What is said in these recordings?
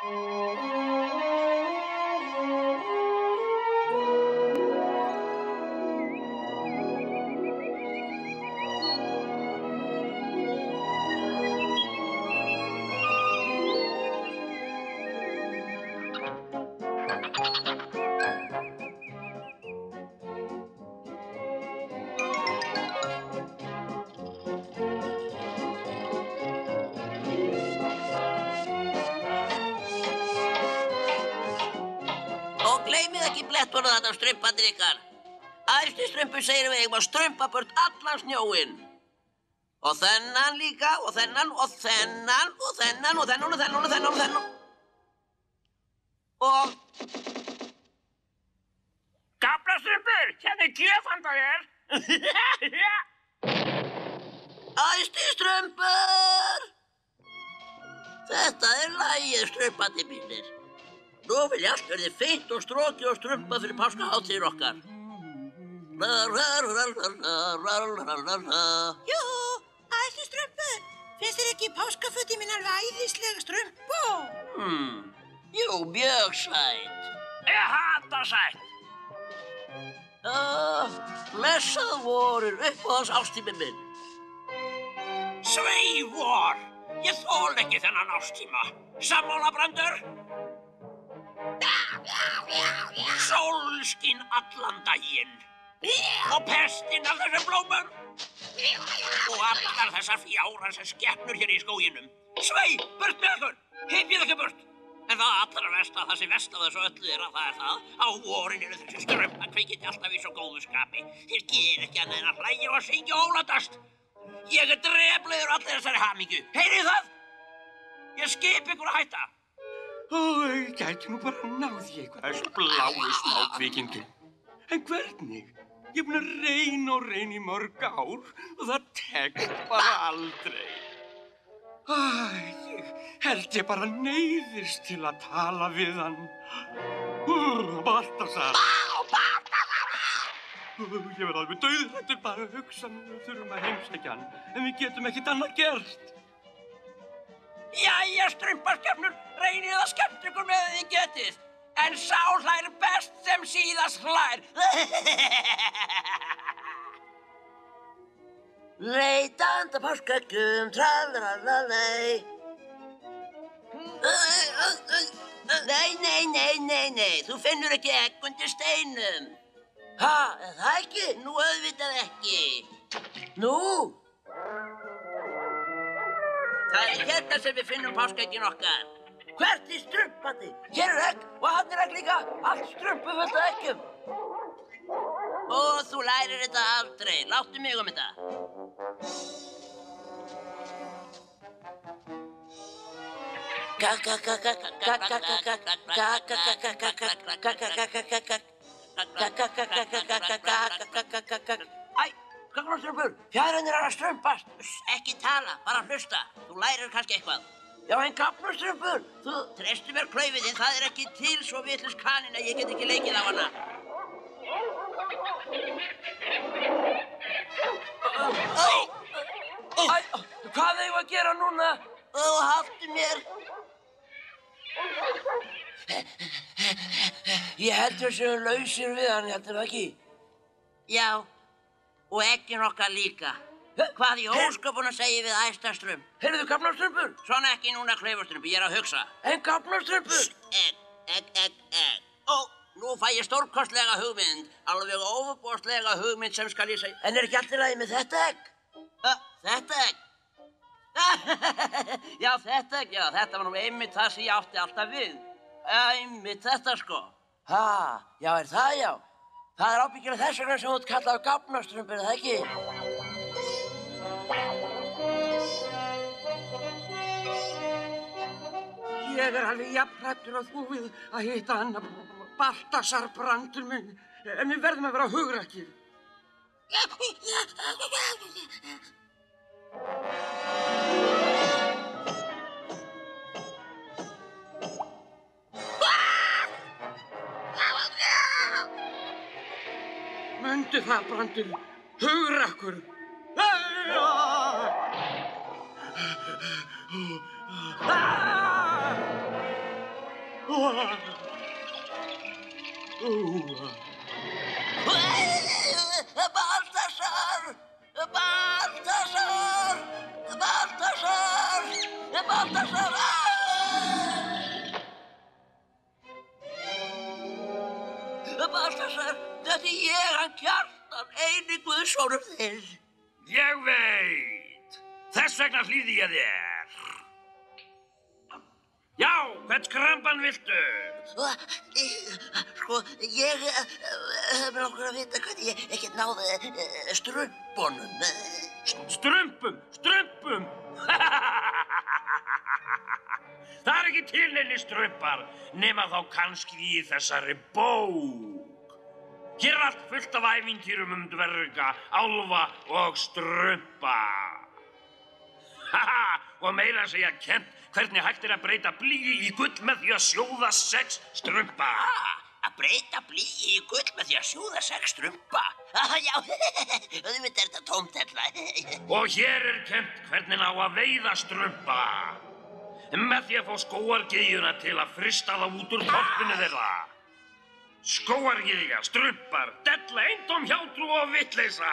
Og gleymið ekki blettunum þarna strumparnir ykkar. Æðsti strumpur segir við eigum að strumpa burt allan snjóinn. Og þennan líka, og þennan, og þennan, og þennan, og þennan, og þennan, og þennan, og þennan. Og... Gaflastrumpur, hérna er gjöf handa þér. Æðsti strumpur! Þetta er lagið, strumpandi mínir. Nú vil ég allt verði feitt og strokið og strumpað fyrir páskahátíðir okkar. Jú, æðsli strumpur. Finnst þér ekki páskafötin mín alveg æðislega strumpu? Jú, mjög sætt. Ég hata sætt. Blessað vorið, uppáhalds ástími minn. Svei vor. Ég þol ekki þennan ástíma. Sammála, Brandur? Sólskín allan daginn. Og pestin af þessum blómum. Og allar þessar fjárans skepnur hér í skóginum. Svei, burt með ykkur. Hypjið ykkur burt. En það allra versta, það sem verst af þessu öllu er að það er það. Á vorin eru þessi strumpakveikindi alltaf í svo góðu skapi. Þeir gera ekki annað en að hlæja og syngja og óladast. Ég er dreflegur allir þessari hamingju. Heyrið það? Ég skip ykkur að hætta. Ég gæti nú bara náð í eitthvað bláu smákvikindum. En hvernig? Ég er búinn að reyna og reyna í mörg ár og það tekst bara aldrei. Ég held ég bara neyðist til að tala við hann. Baltasar! Ég verð alveg dauðhræddur bara að hugsa mig við þurfum að heimsækja hann, en við getum ekkert annað gert. Jæja, strumpaskepnur, reynið að skemmta ykkur með þið getið. En sá hlær best sem síðast hlær. Leitanda páskaeggjum, tralalalei. Nei, þú finnur ekki egg undir steinum. Ha, er það ekki? Nú auðvitað ekki. Nú? Það er hérna sem við finnum páskaeggin okkar. Hvert er strumpandi? Hér er egg og hann er egg líka. Allt strumpu fullt af eggjum. Og þú lærir þetta aldrei. Láttu mig þetta. Æ, gaflastrumpur, fjærarnir að strumpast. Ekki tala, bara hlusta. Þú lærir kannski eitthvað. Já, en gaflastrumpur, þú treystir mér klaufið þinn, það er ekki til svo vitlaus kanína að ég get ekki leikið á hana. Hvað eigum við að gera núna? Haltu mér. Ég heldur sem við lausir við hann, heldur það ekki? Já, og eggin okkar líka. Hvað í ósköpunum segir við æsta strump? Heyrðu, gaflastrumpur? Svona ekki núna, klaufastrumpur, ég er að hugsa. En gaflastrumpur? Egg. Ó, nú fæ ég stórkostlega hugmynd. Alveg ofboðslega hugmynd sem skal ég segja. En er ekki allt í lagi með þetta egg? Þetta egg? Já, þetta egg, já, þetta var nú einmitt það sem ég átti alltaf við. Einmitt þetta, sko. Ha, já, er það já? Það er ábyggilega þess vegna sem þú ert kallað gaflastrumpur, er það ekki? Ég er alveg jafnhræddur að þú við að hitta hann Baltasar, Brandur minn. En við verðum að vera hugrakir. Mundu það, Brandur. Hugrakkur. Baltasar! Baltasar! Baltasar! Baltasar! Baltasar, þetta ég, hann Kjartan, eini guðsonur þinn. Ég veit. Þess vegna hlýði ég þér. Já, hvern skramban viltu? Sko, ég hef langar að vita hvernig ég ekki náði strumpunum. Strumpum! Það er ekki til neinni strumpar, nema þá kannski í þessari bók. Hér er allt fullt af ævintýrum dverga, álfa og strumpa. Og meira að segja kennt hvernig hægt er að breyta blýi í gull með því að sjóða 6 strumpa. Að breyta blýi í gull með því að sjóða 6 strumpa? Já, auðvitað er þetta tómtella. Og hér er kennt hvernig á að veiða strumpa. Með því að fá skógargyðjuna til að frysta það út úr þorpinu þeirra. Skógargyðja, strumpar, della, eintóm hjátrú og vitleysa.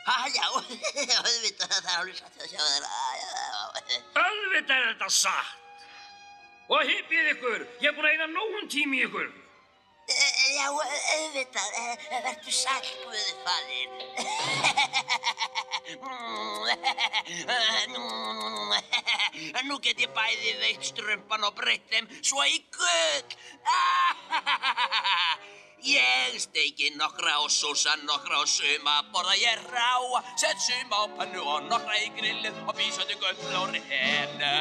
Já, auðvitað, það er alveg satt að sjá þeirra. Auðvitað er þetta satt. Og hypið ykkur, ég er búin að eyða nógum tíma í ykkur. Já, auðvitað, vertu sæll, Guðfaðir. Nú get ég bæði veitt strumpan og breytt þeim svo í gull. Ég steiki nokkra á sósa, nokkra á suma, borða ég ráa, sett suma á pannu og nokkra í grillið og bísandi gull á rennu.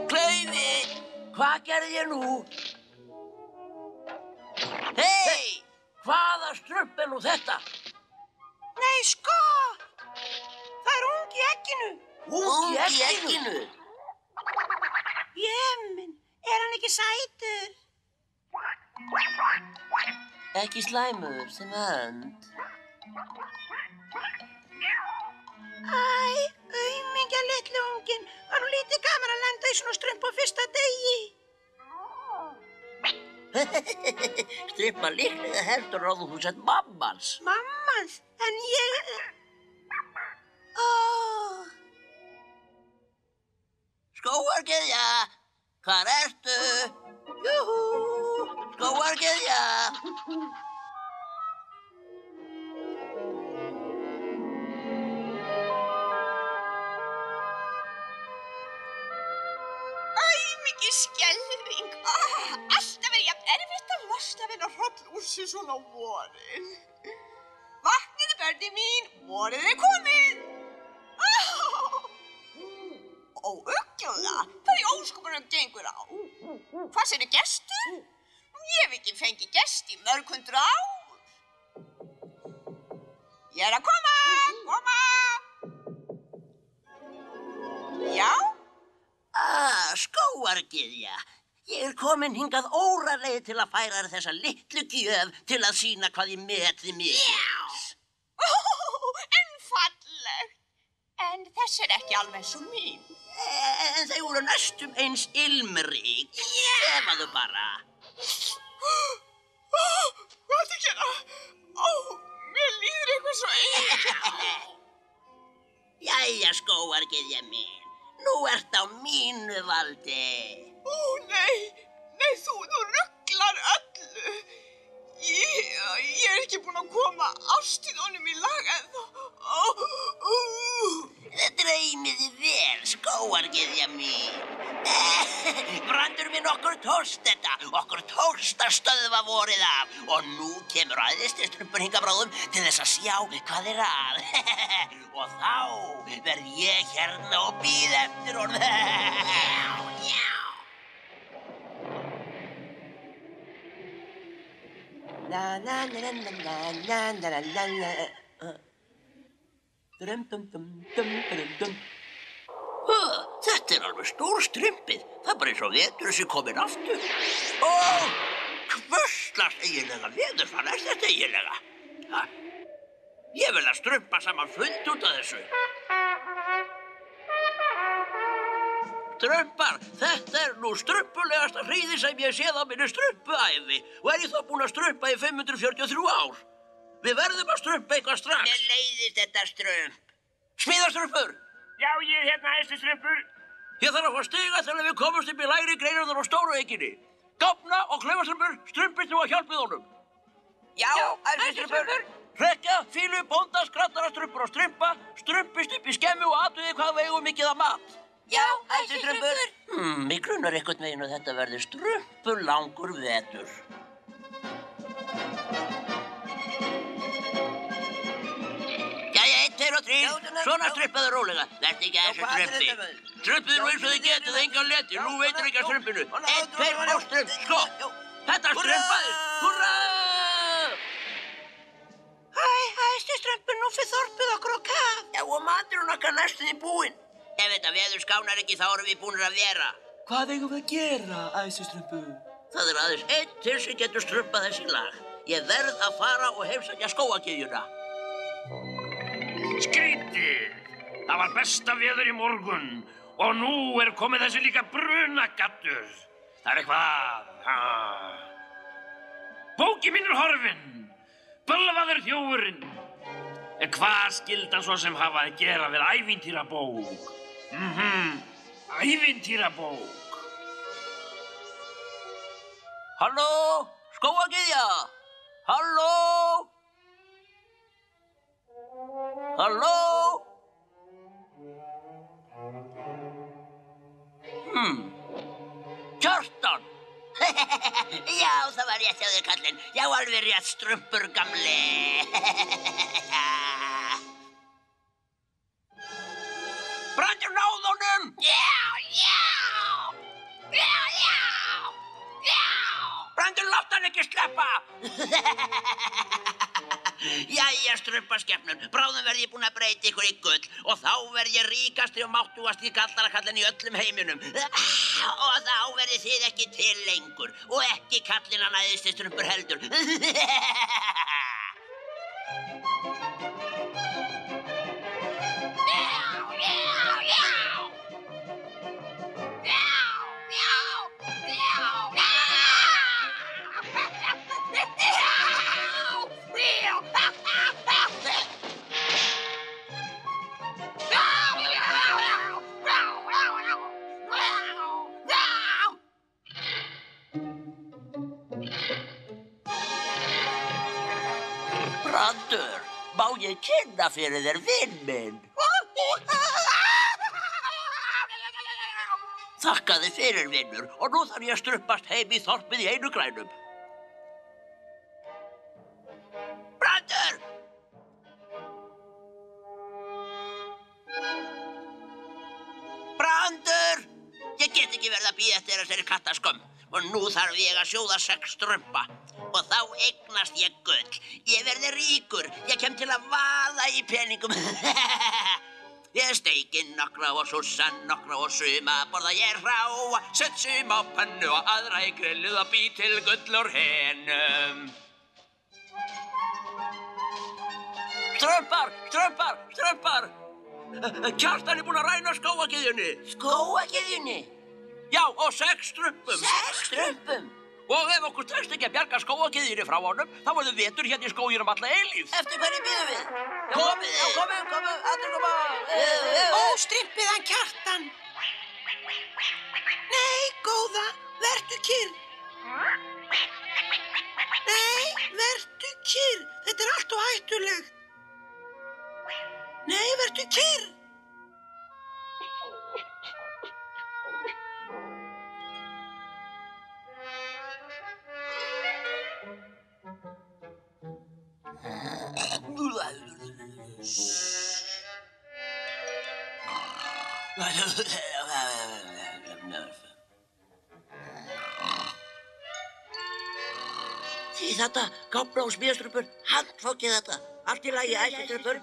Klaufi, hvað gerði ég nú? Hei, hvaða strump er nú þetta? Nei, sko! Það er ungi í egginu. Ungi í egginu? Jemmin, er hann ekki sætur? Ekki slæmur sem önd. Æ, aumingja litli unginn. Var nú lítið gaman að lenda í svona strump á fyrsta degi. Strumpa líklega heldur á þú sett mammans. Mammans, en ég... Skógargyðja, hvar ertu? Júhú, skógargyðja. Mikið skelfing. Alltaf er jafn erfitt að losna við að hroll úr sig svona á vorin. Vakniði, börnin mín, vorið er komið. Óuggjúða, hvað í ósköpunum gengur á? Hvað segir gestur? Ég hef ekki fengið gest í mörg 100 ár. Ég er að koma. Já? Skógargyðja. Ég er komin hingað óraleið til að færa þér þessa litlu gjöf til að sýna hvað ég meti mikils. En fallegt. En þess er ekki alveg svo mín. En þau voru næstum eins ilmrík. Gefaðu bara. Hvað ertu að gera? Mér líður eitthvað svo illa. Jæja, skógargyðja mín. Nú ert á mínu valdi. Nei, þú rugglar öllu. Ég er ekki búin að koma ástíðunum í lag ennþá. Dreymiði vel, skógargyðja mín. Brandur minn, okkur tókst þetta. Okkur tókst að stöðva vorið af. Og nú kemur æðisstrumpur hingað bráðum til þess að sjá hvað er að. Og þá verð ég hérna og bíð eftir honum. La la la la la la la la la la. Þetta er alveg stór strumpið. Það er bara eins og vetur sem komin aftur. Hvers Hvurslags eiginlega veðurfar þetta eiginlega? Ha? Ég vil að strumpa saman fund út af þessu. Strumpar, þetta nú strumpulegasta hríði sem ég séð á minni strumpuæfi og ég þó búinn að strumpa í 543 ár. Við verðum að strumpa eitthvað strax. Mér leiðist þetta strump. Smíðastrumpur! Já, ég hæstu strumpur. Ég þarf að fá stiga til að við komumst upp í lægri greinarnar á stóru eikinni. Gáfna og klaufastrumpur, strumpist nú að hjálpið honum. Já, æðstu strumpur. Hrekja, fílu, bónda, skrattarastrumpur og strumpa, strumpist upp í skemmu og atviði hvað við eigum mikið af mat. Já, æðstu strumpur. Mig grunar einhvern veginn að þetta verður strumpulangur vetur. Jæja, 1, 2 og 3, svona strumpaðu rólega. Vertu ekki að þessu strumpi. Strumpuðu nú eins og þið getið engan leti, nú veitir ekki að strumpinu. 1, 2 og strump, sko. Þetta strumpaðist, hurra! Æðstu strumpur, nú fyrir þorpið okkur á kaf. Já, og maturinn okkar næstum því búinn. Ef þetta veður skánar ekki, þá erum við búinir að vera. Hvað eigum við að gera, æðstustrumpu? Það aðeins einn til sem getur strumpað þessi lag. Ég verð að fara og heimsækja skógagyðjuna. Skrítið! Það var besta veður í morgun og nú komið þessi líka brunagaddur. Það eitthvað Bóki mín horfin. Bölvaður þjófurinn. En hvað skildi hann svo sem hafa að gera við ævintýrabók? Ævintýrabók. Halló, skógagyðja! Halló! Halló! Kjartan! Já, það var rétt hjá þér, kallinn. Já, alveg rétt, strumpur gamli. Brandur, náð honum! Brandur, látt hann ekki sleppa! Jæja, strumpaskepnun, bráðum verð ég búinn að breyta ykkur í gull og þá verð ég ríkasti og máttugasti kallarakallinn í öllum heiminum. Og þá verðið þið ekki til lengur og ekki kallinn hann æðisti strumpur heldur. Brandur, má ég kynna fyrir þér vinn minn? Þakka þið fyrir, vinnur, og nú þarf ég að strumpast heim í þorpið í einu grænum. Brandur! Brandur! Ég get ekki verið að bíða eftir þessari kattaskömm og nú þarf ég að sjóða 6 strumpa. Og þá eignast ég gull. Ég verði ríkur. Ég kem til að vaða í peningum. Ég steiki nokkra og sússa nokkra og suma borða ég hrá. Sett sum á pönnu og aðra í grillið og bý til gull úr henum. Strumpar, strumpar, strumpar! Kjartan búinn að ræna skógagyðjunni. Skógagyðjunni? Já, og 6 strumpum. 6 strumpum? Og ef okkur tekst ekki að bjarga skógagyðjunni frá honum, þá verður vetur hérna í skóginum alla eilífð. Eftir hverju bíðum við? Komið! Já, komum, allir koma. Óstrimpið hann Kjartan. Nei, góða, vertu kyrr. Nei, vertu kyrr. Þetta allt og hættulegt. Nei, vertu kyrr. Því þetta, gáfna og smíðastrumpur, handfókið þetta. Allt í lagi, æsistrumpur.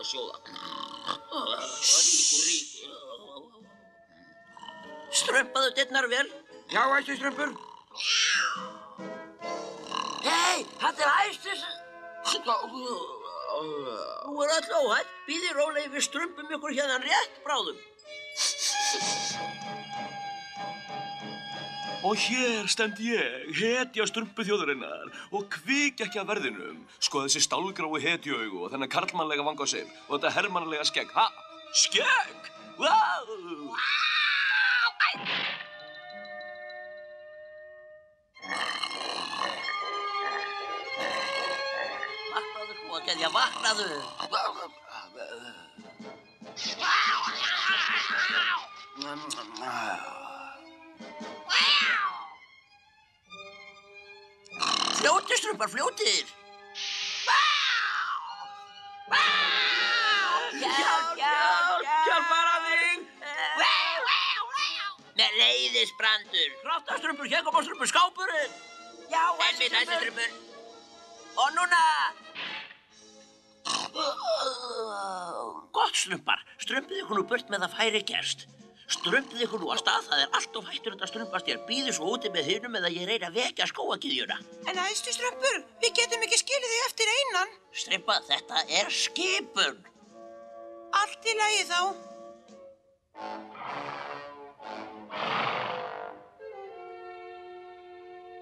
Sjóða. Ríkur. Strumpaðu dyrnar vel. Já, æsiströmpur. Hei, þetta æstis... Nú öll óhætt. Bíðið rólegi, við strumpum ykkur hérna rétt bráðum. Og hér stend ég, hetja strumpuþjóðarinnar og kvik ekki að verðinum. Sko þessi stálgrái hetjuaugu og þennan karlmannlega vangasveif og þetta hermannlega skegg. Ha? Skegg? Vá! Vaknaðu, kóageðja, vaknaðu. Fljótið, strumpar, fljótið. Hjálpar að þig. Með leiðisbrandur. Kraftastrumpur, hér koma strumpur, skápurinn. Já, æsistrumpur. Og núna. Gott, strumpar. Strumpið ykkur nú burt með það færi gerst. Strumpið ykkur nú að stað, það er allt of hættulegt að strumpast hér. Bíðið svo úti með hinum eða ég reyni að vekja skógagyðjuna. En æstustrumpur, við getum ekki skilið þig eftir einan. Strumpa, þetta er skipun. Allt í lagi þá.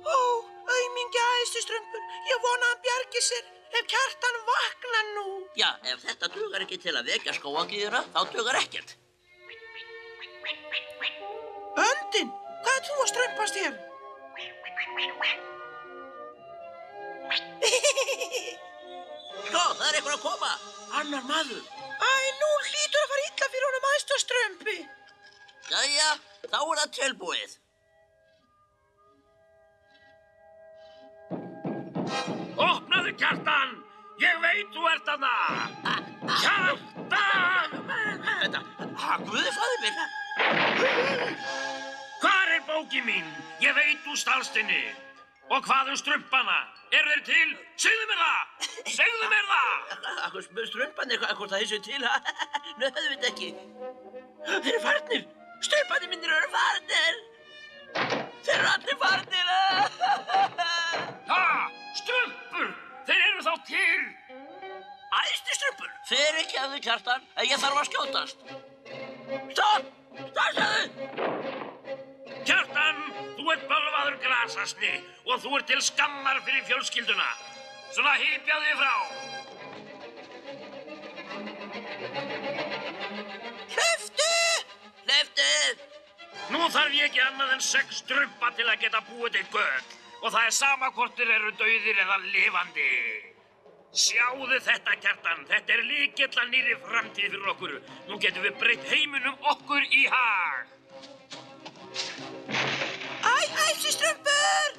Ó, aumingja æstustrumpur, ég vona að hann bjargi sér ef Kjartan vaknar nú. Já, ef þetta dugar ekki til að vekja skógagyðjuna, þá dugar ekkert. Öndin, hvað er þú að strumpast hér? Sko, það er einhver að koma. Annar maður. Æ, nú hlýtur að fara illa fyrir honum æstustrumpi. Jæja, þá er það tilbúið. Opnaðu, Kjartan! Ég veit þú ert þarna! Kjartan! Guði faðir minn. Hvar er bókin mín? Ég veit þú stalst henni. Og hvað strumpana? Eru þeir til? Segðu mér það! Segðu mér það! Akkur strumpanir, hvort það þessu til? Nú, það veit ekki. Þeir eru farnir. Strumpanir mínir eru farnir. Þeir eru allir farnir. Ha! Strumpur! Þeir eru þá til! Æstistrumpur. Fer ekki að þau, Kjartan, en ég þarf að skjótast. Stopp! Stansaðu! Kjartan, þú ert bölvaður grasasni og þú ert til skammar fyrir fjölskylduna. Svona hypja þig frá. Hleyptu! Hleyptu! Nú þarf ég ekki annað en 6 strumpa til að geta búið til gull. Og það er sama hvort þeir eru dauðir eða lifandi. Sjáðu þetta, Kjartan. Þetta er lykill að nýrri framtíð fyrir okkur. Nú getum við breytt heiminum okkur í hag. Æ, æstistrumpur!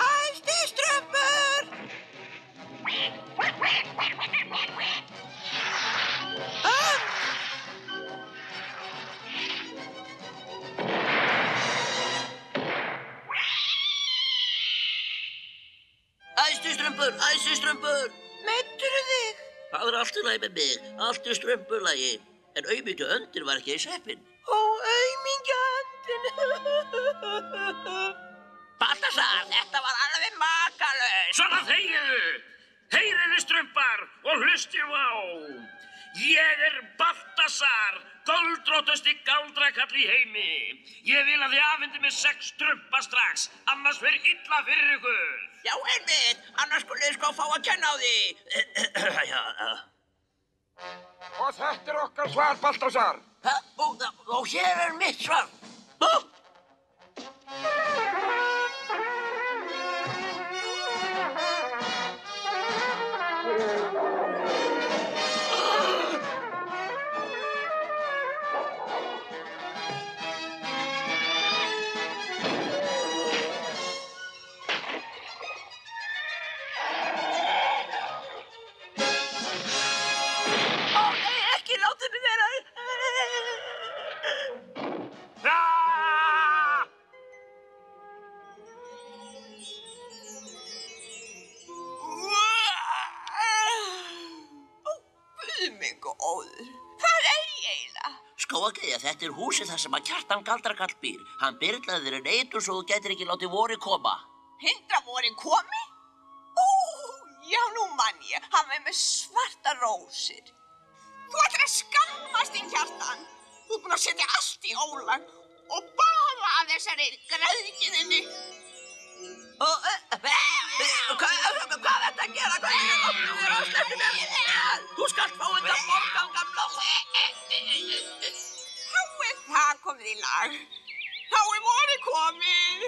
Æstistrumpur! Æstistrumpur, æstistrumpur. Meiddirðu þig? Það er allt í lagi með mig, allt í strumpulagi. En aumingja öndin var ekki í seppin. Ó, aumingja öndin. Baltasar, þetta var alveg makalaust. Svona þegiðu! Heyriði strumpar og hlustið á! Ég er Baltasar, göldróttasti galdrakall í heimi. Ég vil að þið afhendið mér 6 strumpa strax, annars fer illa fyrir ykkur. Já, einmitt, annars skulle þið sko fá að kenna á því. Og þetta er okkar svar, Baltasar. Og hér er mitt svar. Frá Skógargeðja, þetta er húsið þar sem að Kjartan Galdrakall býr. Hann byrlaði þér eitur svo þú gætir ekki látið vorið koma. Hindra vorin komi? Ó, já, nú mann ég. Hann var með svarta rósir. Þú ætlar að skammast þín, Kjartan. Þú ert búinn að setja allt í ólag og bara af þessari græðginni. Hvað er þetta að gera? Þú skalt fá þetta borgan, gamla. Þá er það komið í lag. Þá er vorið komið.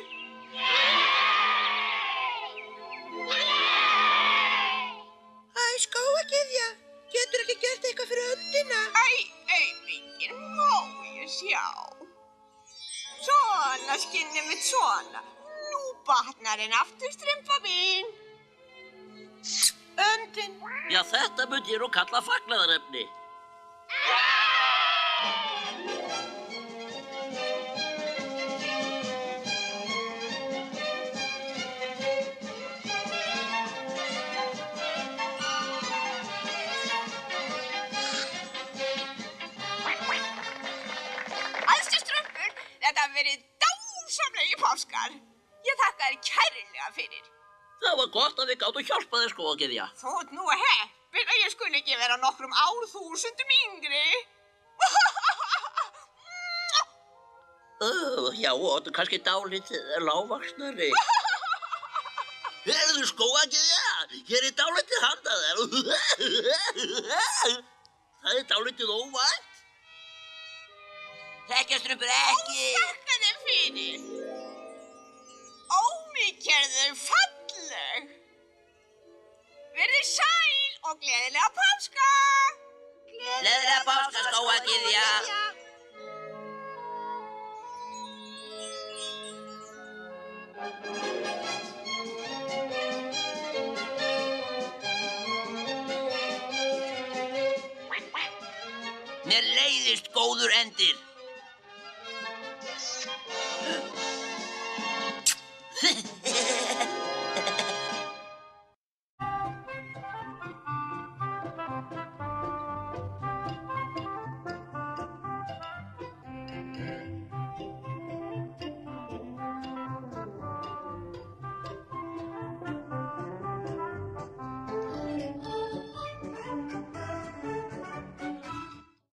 Æ, Skógargeðja, getur ekki gert eitthvað fyrir öndina? Æ, auðvitað, má ég sjá. Svona, skinnið mitt, svona. Nú batnar en aftur, strumpa mín. Öndin. Já, þetta myndi ég nú kalla fagnaðarefni. Æðstu strumpur, þetta hafa verið dásamlegir páskar. Ég þakka þér kærlega fyrir. Það var gott að við gátum hjálpað þér, Skógargeðja. Þú ert nú heppin að ég skuli ekki vera nokkrum árþúsundum yngri. Já, og þú kannski dálítið lágvaxnari. Heyrðu, Skógargeðja, hér er dálítið handa þér. Það er dálítið óvænt. Þekkjastrumpur ekki. Þakka þér fyrir. Ómikjörðu falleg. Verið sæl og gleðilega páska. Gleðilega páska, Skógargeðja. Mér leiðist góður endir.